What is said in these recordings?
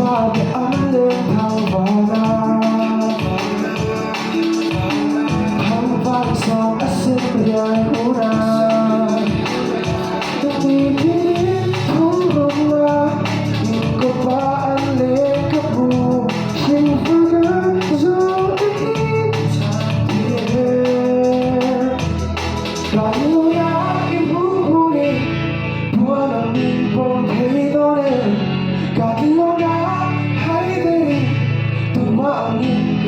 Bakit alin havana Hambang sa kasimpleng unan Tumipilit hurong na Hindi pa alin kapu Siyempre sa iinsatin Kaya na ibuhuli Buwan ang ibong hitonin Kakilo na haidin Tumaangin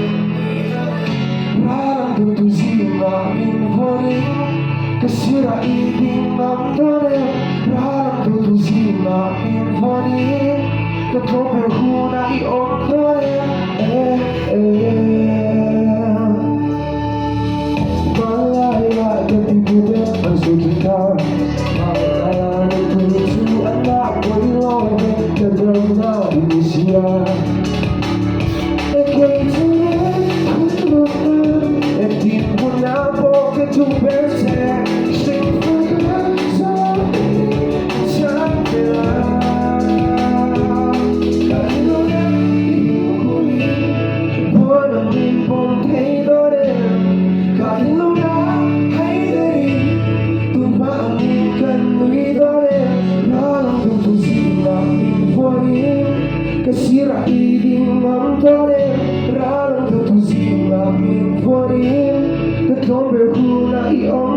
Parang tutusin namin huling Kasira ibig mamdonin Parang tutusin namin huling Katope huna iomdonin Malaya katibutin ang sukitan Malaya nagpusuan na ako'y lobe Kadaw na inisya To percent, sing for the something, something. Kahit na ihuli, buwan ang ibong hitonin. Kahit na haidin, tumaangin ka nuhitonin. Parang tutusin ang ibunin, kasira ibig mamdonin. Parang tutusin ang ibunin. Don't be who I am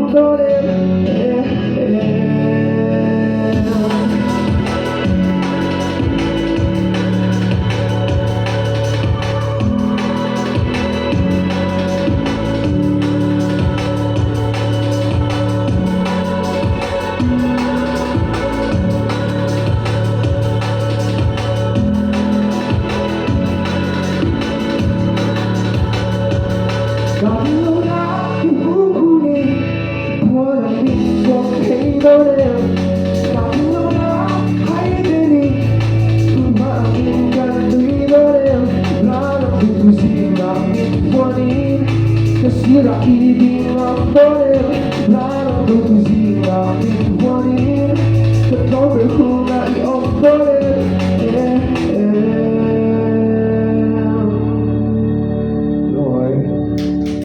Kasira ibig mamdonin Parang tutusin ang ibunin